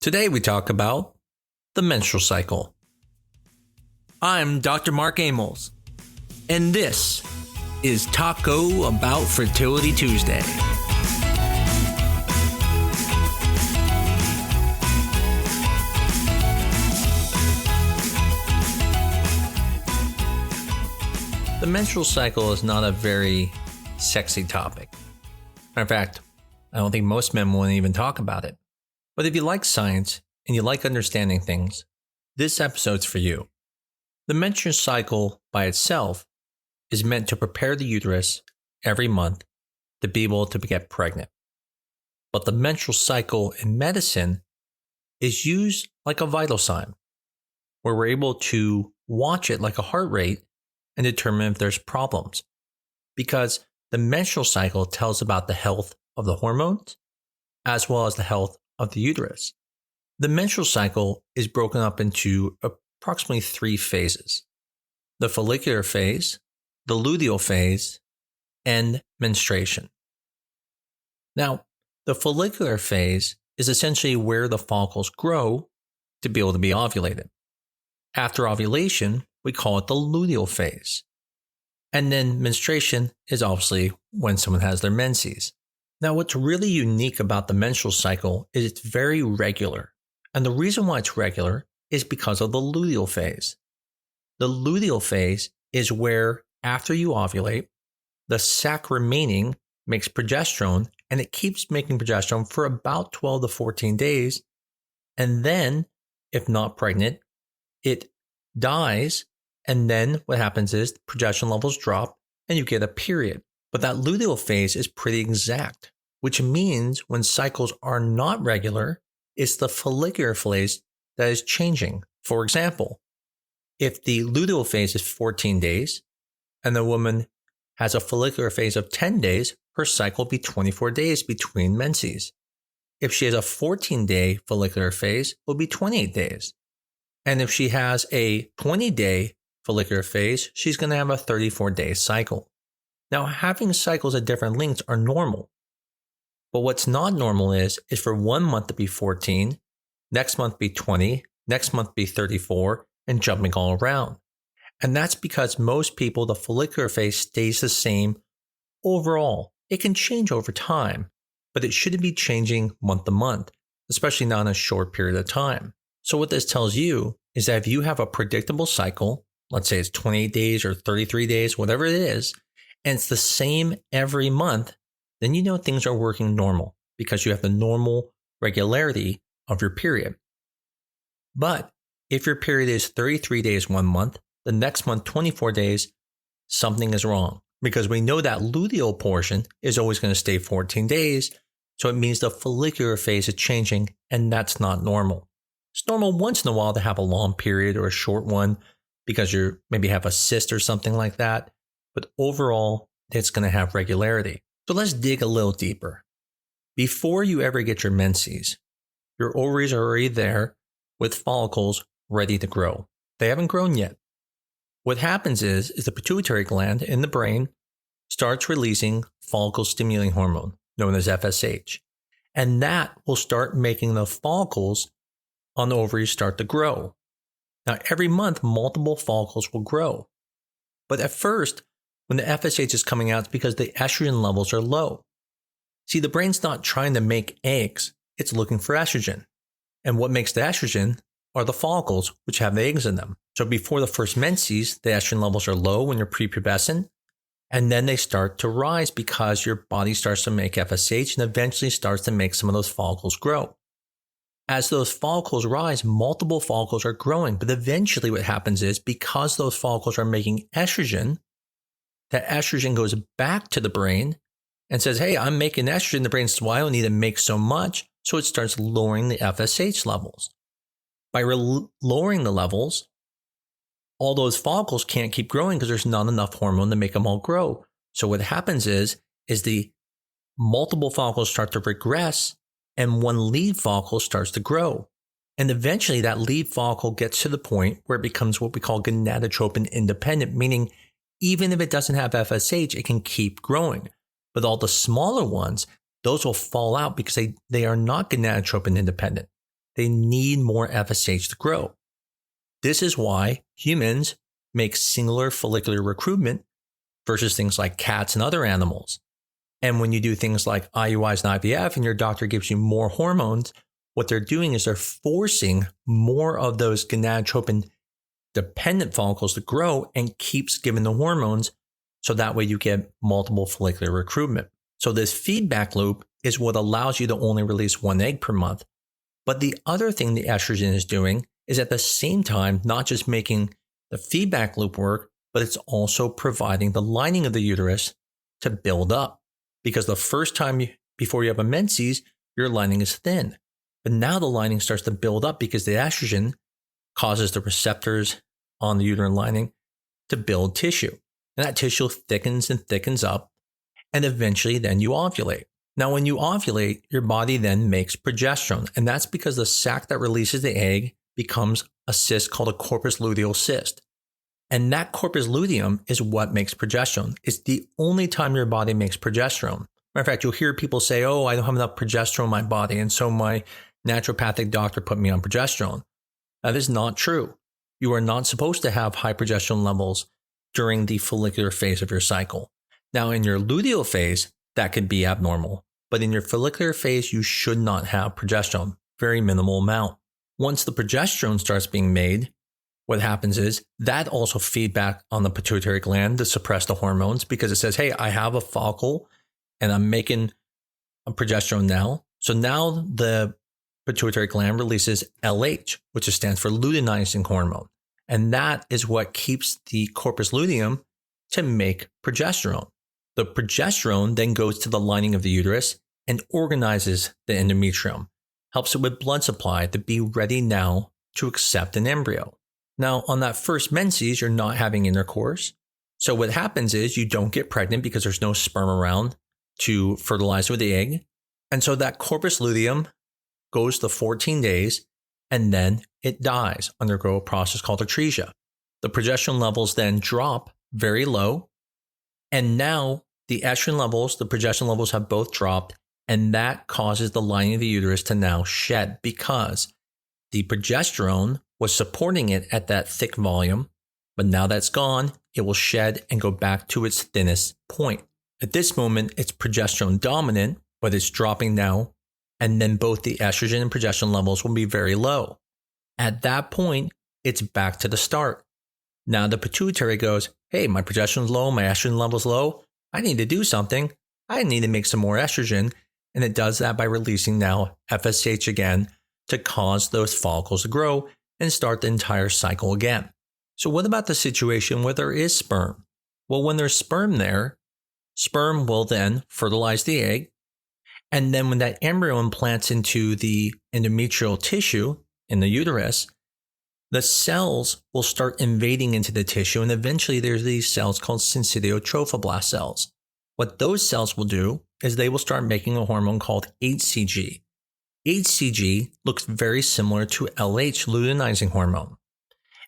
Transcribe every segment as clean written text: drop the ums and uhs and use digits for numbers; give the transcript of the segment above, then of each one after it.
Today we talk about the menstrual cycle. I'm Dr. Mark Amols, and this is Taco Bout Fertility Tuesday. The menstrual cycle is not a very sexy topic. In fact, I don't think most men want to even talk about it. But if you like science and you like understanding things, this episode's for you. The menstrual cycle by itself is meant to prepare the uterus every month to be able to get pregnant. But the menstrual cycle in medicine is used like a vital sign, where we're able to watch it like a heart rate and determine if there's problems. Because the menstrual cycle tells about the health of the hormones as well as the health of the uterus. The menstrual cycle is broken up into approximately 3 phases: the follicular phase, the luteal phase, and menstruation. Now, the follicular phase is essentially where the follicles grow to be able to be ovulated. After ovulation, we call it the luteal phase. And then menstruation is obviously when someone has their menses. Now, what's really unique about the menstrual cycle is it's very regular. And the reason why it's regular is because of the luteal phase. The luteal phase is where, after you ovulate, the sac remaining makes progesterone, and it keeps making progesterone for about 12 to 14 days. And then, if not pregnant, it dies. And then what happens is progesterone levels drop and you get a period. But that luteal phase is pretty exact, which means when cycles are not regular, it's the follicular phase that is changing. For example, if the luteal phase is 14 days and the woman has a follicular phase of 10 days, her cycle will be 24 days between menses. If she has a 14-day follicular phase, it will be 28 days. And if she has a 20-day follicular phase, she's going to have a 34-day cycle. Now, having cycles at different lengths are normal. But what's not normal is for 1 month to be 14, next month be 20, next month be 34, and jumping all around. And that's because most people, the follicular phase stays the same overall. It can change over time, but it shouldn't be changing month to month, especially not in a short period of time. So what this tells you is that if you have a predictable cycle, let's say it's 28 days or 33 days, whatever it is, and it's the same every month, then you know things are working normal because you have the normal regularity of your period. But if your period is 33 days 1 month, the next month 24 days, something is wrong because we know that luteal portion is always going to stay 14 days. So it means the follicular phase is changing, and that's not normal. It's normal once in a while to have a long period or a short one because you maybe have a cyst or something like that. But overall, it's going to have regularity. So let's dig a little deeper. Before you ever get your menses, your ovaries are already there with follicles ready to grow. They haven't grown yet. What happens is the pituitary gland in the brain starts releasing follicle stimulating hormone, known as FSH. And that will start making the follicles on the ovaries start to grow. Now, every month, multiple follicles will grow. But at first, when the FSH is coming out, it's because the estrogen levels are low. See, the brain's not trying to make eggs. It's looking for estrogen. And what makes the estrogen are the follicles, which have the eggs in them. So before the first menses, the estrogen levels are low when you're prepubescent. And then they start to rise because your body starts to make FSH and eventually starts to make some of those follicles grow. As those follicles rise, multiple follicles are growing. But eventually what happens is because those follicles are making estrogen, that estrogen goes back to the brain and says, hey, I'm making estrogen. The brain says, well, I don't need to make so much. So it starts lowering the FSH levels. By lowering the levels, all those follicles can't keep growing because there's not enough hormone to make them all grow. So what happens is the multiple follicles start to regress and one lead follicle starts to grow. And eventually that lead follicle gets to the point where it becomes what we call gonadotropin independent, meaning even if it doesn't have FSH, it can keep growing. But all the smaller ones, those will fall out because they are not gonadotropin independent. they need more FSH to grow. This is why humans make singular follicular recruitment versus things like cats and other animals. And when you do things like IUIs and IVF and your doctor gives you more hormones, what they're doing is they're forcing more of those gonadotropin-dependent follicles to grow and keeps giving the hormones, so that way you get multiple follicular recruitment. So this feedback loop is what allows you to only release 1 egg per month. But the other thing the estrogen is doing is at the same time not just making the feedback loop work, but it's also providing the lining of the uterus to build up. Because the first time before you have a menses, your lining is thin. But now the lining starts to build up because the estrogen causes the receptors on the uterine lining to build tissue. And that tissue thickens and thickens up, and eventually then you ovulate. Now, when you ovulate, your body then makes progesterone, and that's because the sac that releases the egg becomes a cyst called a corpus luteal cyst. And that corpus luteum is what makes progesterone. It's the only time your body makes progesterone. Matter of fact, you'll hear people say, oh, I don't have enough progesterone in my body, and so my naturopathic doctor put me on progesterone. That is not true. You are not supposed to have high progesterone levels during the follicular phase of your cycle. Now, in your luteal phase, that could be abnormal. But in your follicular phase, you should not have progesterone, very minimal amount. Once the progesterone starts being made, what happens is that also feedback on the pituitary gland to suppress the hormones, because it says, hey, I have a follicle and I'm making a progesterone now. So now the pituitary gland releases LH, which stands for luteinizing hormone. And that is what keeps the corpus luteum to make progesterone. The progesterone then goes to the lining of the uterus and organizes the endometrium, helps it with blood supply to be ready now to accept an embryo. Now, on that first menses, you're not having intercourse. So what happens is you don't get pregnant because there's no sperm around to fertilize with the egg. And so that corpus luteum goes to 14 days and then it dies, undergo a process called atresia. The progesterone levels then drop very low. And now the estrogen levels, the progesterone levels have both dropped. And that causes the lining of the uterus to now shed because the progesterone was supporting it at that thick volume. But now that's gone, it will shed and go back to its thinnest point. At this moment, it's progesterone dominant, but it's dropping now. And then both the estrogen and progesterone levels will be very low. At that point, it's back to the start. Now the pituitary goes, hey, my progesterone's low, my estrogen level's low. I need to do something. I need to make some more estrogen. And it does that by releasing now FSH again to cause those follicles to grow and start the entire cycle again. So what about the situation where there is sperm? Well, when there's sperm there, sperm will then fertilize the egg. And then when that embryo implants into the endometrial tissue in the uterus, the cells will start invading into the tissue. And eventually there's these cells called syncytiotrophoblast cells. What those cells will do is they will start making a hormone called HCG. HCG looks very similar to LH, luteinizing hormone.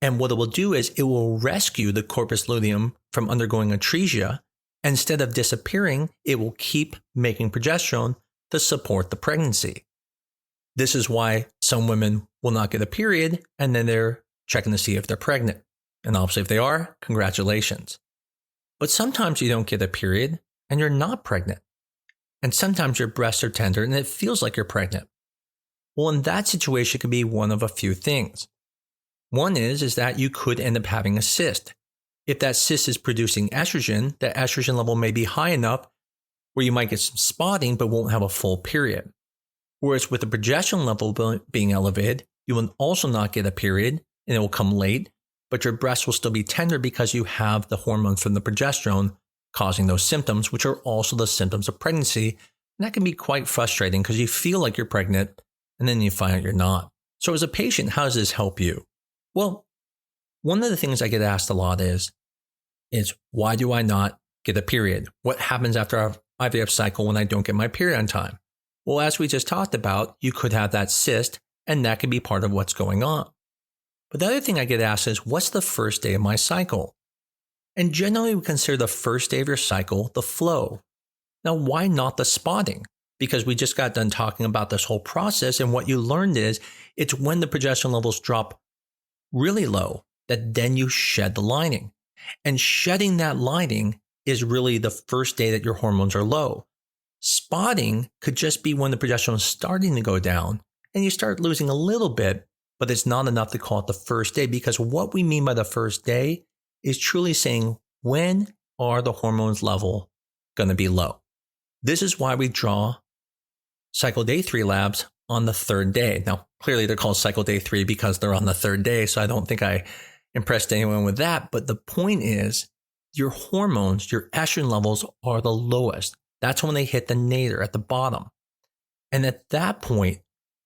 And what it will do is it will rescue the corpus luteum from undergoing atresia. Instead of disappearing, it will keep making progesterone to support the pregnancy. This is why some women will not get a period and then they're checking to see if they're pregnant. And obviously if they are, congratulations. But sometimes you don't get a period and you're not pregnant. And sometimes your breasts are tender and it feels like you're pregnant. Well, in that situation, it could be one of a few things. One is that you could end up having a cyst. If that cyst is producing estrogen, the estrogen level may be high enough where you might get some spotting but won't have a full period. Whereas with the progesterone level being elevated, you will also not get a period and it will come late, but your breasts will still be tender because you have the hormone from the progesterone causing those symptoms, which are also the symptoms of pregnancy. And that can be quite frustrating because you feel like you're pregnant and then you find out you're not. So as a patient, how does this help you? Well, one of the things I get asked a lot is why do I not get a period? What happens after our IVF cycle when I don't get my period on time? Well, as we just talked about, you could have that cyst and that could be part of what's going on. But the other thing I get asked is, what's the first day of my cycle? And generally we consider the first day of your cycle the flow. Now, why not the spotting? Because we just got done talking about this whole process and what you learned is It's when the progesterone levels drop really low that then you shed the lining. And shedding that lining is really the first day that your hormones are low. Spotting could just be when the progesterone is starting to go down and you start losing a little bit, but it's not enough to call it the first day, because what we mean by the first day is truly saying, when are the hormones level going to be low? This is why we draw cycle day 3 labs on the third day. Now, clearly they're called cycle day 3 because they're on the third day, so I don't think I impressed anyone with that. But the point is, your hormones, your estrogen levels are the lowest. That's when they hit the nadir at the bottom. And at that point,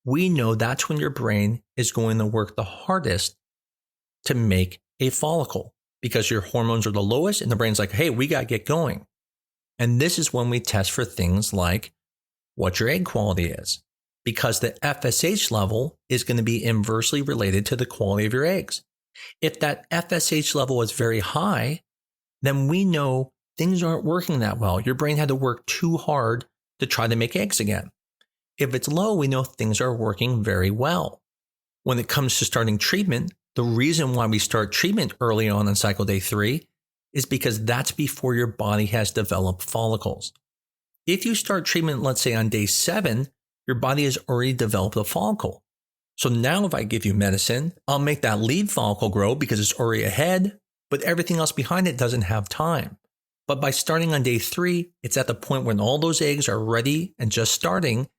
we know that's when your brain is going to work the hardest to make a follicle, because your hormones are the lowest and the brain's like, hey, we got to get going. And this is when we test for things like what your egg quality is, because the FSH level is going to be inversely related to the quality of your eggs. If that FSH level is very high, then we know things aren't working that well. Your brain had to work too hard to try to make eggs again. If it's low, we know things are working very well. When it comes to starting treatment, the reason why we start treatment early on in cycle day 3 is because that's before your body has developed follicles. If you start treatment, let's say on day 7, your body has already developed a follicle. So now if I give you medicine, I'll make that lead follicle grow because it's already ahead, but everything else behind it doesn't have time. But by starting on day 3, it's at the point when all those eggs are ready and just starting,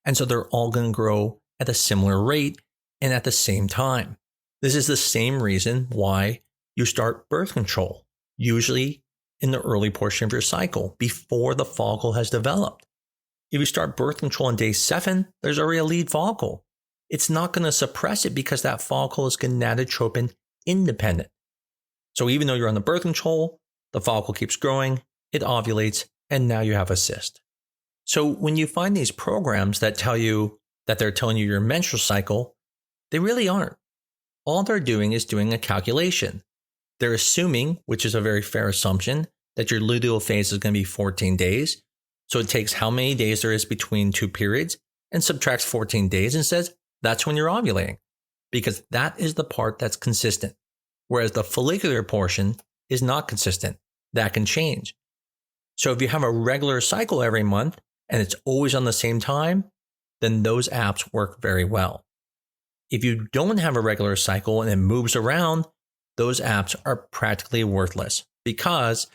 and so they're all going to grow at a similar rate and at the same time. This is the same reason why you start birth control, usually in the early portion of your cycle, before the follicle has developed. If you start birth control on day 7, there's already a lead follicle. It's not going to suppress it because that follicle is gonadotropin independent. So even though you're on the birth control, the follicle keeps growing, it ovulates, and now you have a cyst. So when you find these programs that tell you that they're telling you your menstrual cycle, they really aren't. All they're doing is doing a calculation. They're assuming, which is a very fair assumption, that your luteal phase is going to be 14 days. So it takes how many days there is between 2 periods and subtracts 14 days and says that's when you're ovulating, because that is the part that's consistent. Whereas the follicular portion is not consistent. That can change. So if you have a regular cycle every month and it's always on the same time, then those apps work very well. If you don't have a regular cycle and it moves around, those apps are practically worthless because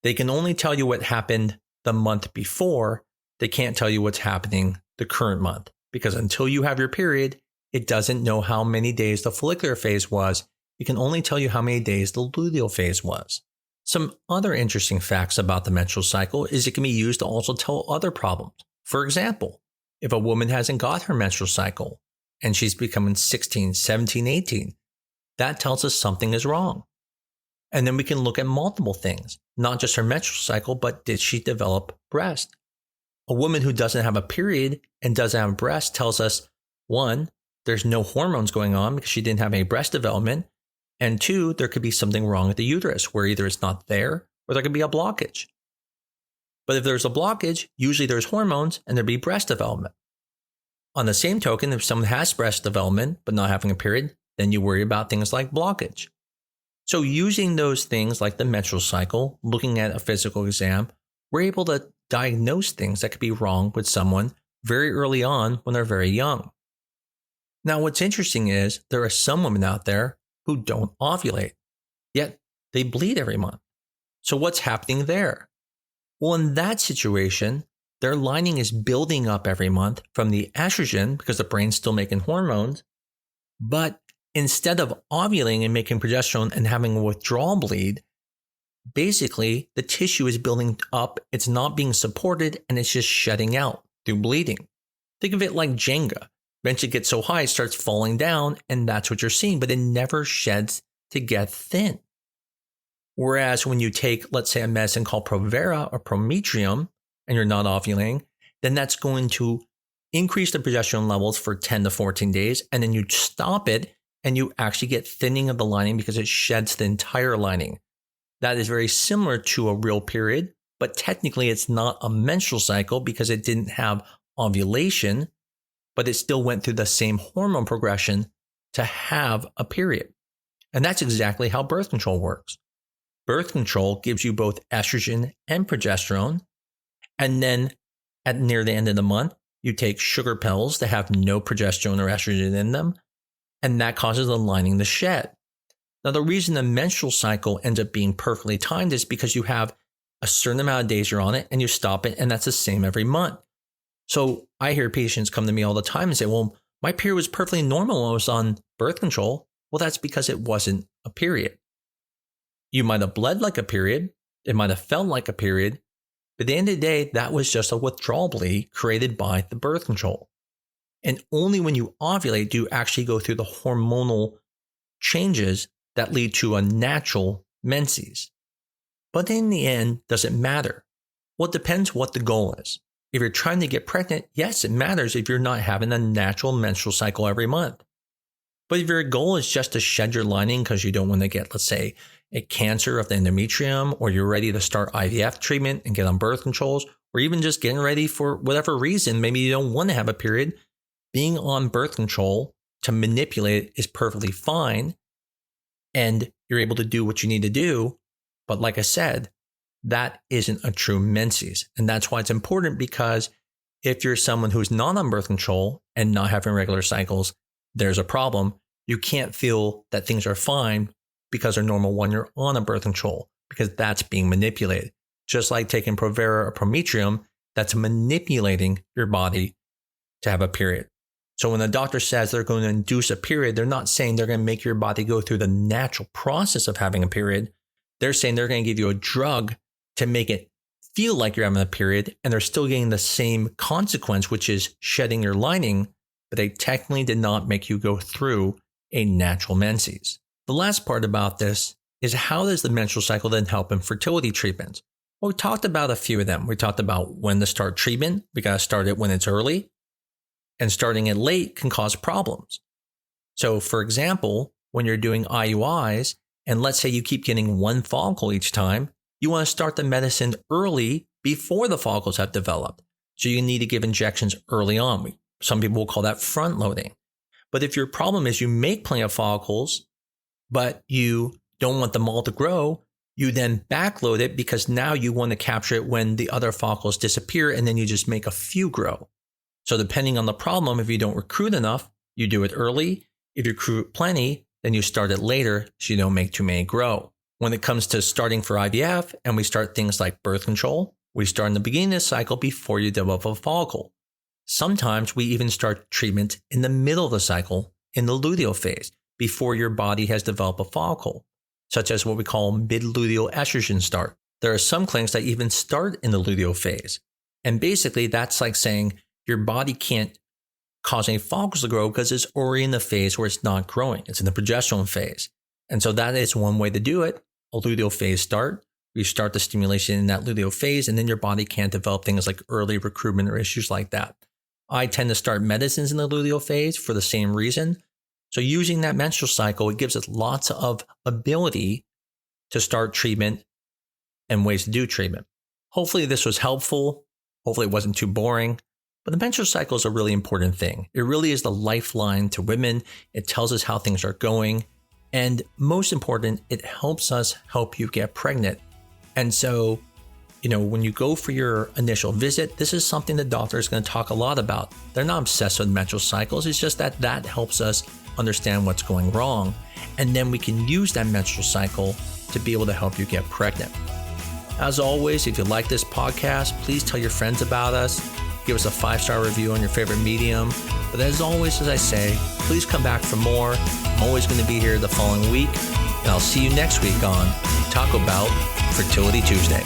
they can only tell you what happened the month before. They can't tell you what's happening the current month, because until you have your period, it doesn't know how many days the follicular phase was. It can only tell you how many days the luteal phase was. Some other interesting facts about the menstrual cycle is it can be used to also tell other problems. For example, if a woman hasn't got her menstrual cycle and she's becoming 16, 17, 18, that tells us something is wrong. And then we can look at multiple things, not just her menstrual cycle, but did she develop breast? A woman who doesn't have a period and doesn't have breast tells us, 1, there's no hormones going on because she didn't have any breast development. And 2, there could be something wrong with the uterus where either it's not there or there could be a blockage. But if there's a blockage, usually there's hormones and there'd be breast development. On the same token, if someone has breast development but not having a period, then you worry about things like blockage. So using those things like the menstrual cycle, looking at a physical exam, we're able to diagnose things that could be wrong with someone very early on when they're very young. Now, what's interesting is there are some women out there who don't ovulate, yet they bleed every month. So what's happening there? Well, in that situation, their lining is building up every month from the estrogen because the brain's still making hormones. But instead of ovulating and making progesterone and having a withdrawal bleed, basically the tissue is building up, it's not being supported, and it's just shedding out through bleeding. Think of it like Jenga. Eventually it gets so high, it starts falling down, and that's what you're seeing, but it never sheds to get thin. Whereas when you take, let's say, a medicine called Provera or Prometrium, and you're not ovulating, then that's going to increase the progesterone levels for 10 to 14 days, and then you stop it, and you actually get thinning of the lining because it sheds the entire lining. That is very similar to a real period, but technically it's not a menstrual cycle because it didn't have ovulation. but it still went through the same hormone progression to have a period. And that's exactly how birth control works. Birth control gives you both estrogen and progesterone. And then at near the end of the month, you take sugar pills that have no progesterone or estrogen in them. And that causes the lining to shed. Now, the reason the menstrual cycle ends up being perfectly timed is because you have a certain amount of days you're on it and you stop it, and that's the same every month. So I hear patients come to me all the time and say, well, my period was perfectly normal when I was on birth control. Well, that's because it wasn't a period. You might have bled like a period. It might have felt like a period. But at the end of the day, that was just a withdrawal bleed created by the birth control. And only when you ovulate do you actually go through the hormonal changes that lead to a natural menses. But in the end, does it matter? Well, it depends what the goal is. If you're trying to get pregnant, yes, it matters if you're not having a natural menstrual cycle every month. But if your goal is just to shed your lining because you don't want to get, let's say, a cancer of the endometrium, or you're ready to start IVF treatment and get on birth controls, or even just getting ready for whatever reason, maybe you don't want to have a period, being on birth control to manipulate it is perfectly fine. And you're able to do what you need to do. But like I said, that isn't a true menses. And that's why it's important, because if you're someone who's not on birth control and not having regular cycles, there's a problem. You can't feel that things are fine because they're normal when you're on a birth control, because that's being manipulated. Just like taking Provera or Prometrium, that's manipulating your body to have a period. So when the doctor says they're going to induce a period, they're not saying they're going to make your body go through the natural process of having a period. They're saying they're going to give you a drug to make it feel like you're having a period, and they're still getting the same consequence, which is shedding your lining, but they technically did not make you go through a natural menses. The last part about this is, how does the menstrual cycle then help in fertility treatments? Well, we talked about a few of them. We talked about when to start treatment. We got to start it when it's early. And starting it late can cause problems. So for example, when you're doing IUIs, and let's say you keep getting one follicle each time, you want to start the medicine early before the follicles have developed. So you need to give injections early on. Some people will call that front loading. But if your problem is you make plenty of follicles, but you don't want them all to grow, you then backload it because now you want to capture it when the other follicles disappear, and then you just make a few grow. So depending on the problem, if you don't recruit enough, you do it early. If you recruit plenty, then you start it later so you don't make too many grow. When it comes to starting for IVF and we start things like birth control, we start in the beginning of the cycle before you develop a follicle. Sometimes we even start treatment in the middle of the cycle, in the luteal phase, before your body has developed a follicle, such as what we call mid-luteal estrogen start. There are some clinics that even start in the luteal phase. And basically that's like saying, your body can't cause any follicles to grow because it's already in the phase where it's not growing. It's in the progesterone phase. And so that is one way to do it. A luteal phase start. You start the stimulation in that luteal phase, and then your body can't develop things like early recruitment or issues like that. I tend to start medicines in the luteal phase for the same reason. So using that menstrual cycle, it gives us lots of ability to start treatment and ways to do treatment. Hopefully this was helpful. Hopefully it wasn't too boring. But the menstrual cycle is a really important thing. It really is the lifeline to women. It tells us how things are going. And most important, it helps us help you get pregnant. And so, when you go for your initial visit, this is something the doctor is going to talk a lot about. They're not obsessed with menstrual cycles. It's just that helps us understand what's going wrong. And then we can use that menstrual cycle to be able to help you get pregnant. As always, if you like this podcast, please tell your friends about us. Give us a 5-star review on your favorite medium. But as always, as I say, please come back for more. I'm always going to be here the following week. And I'll see you next week on Taco Bout Fertility Tuesday.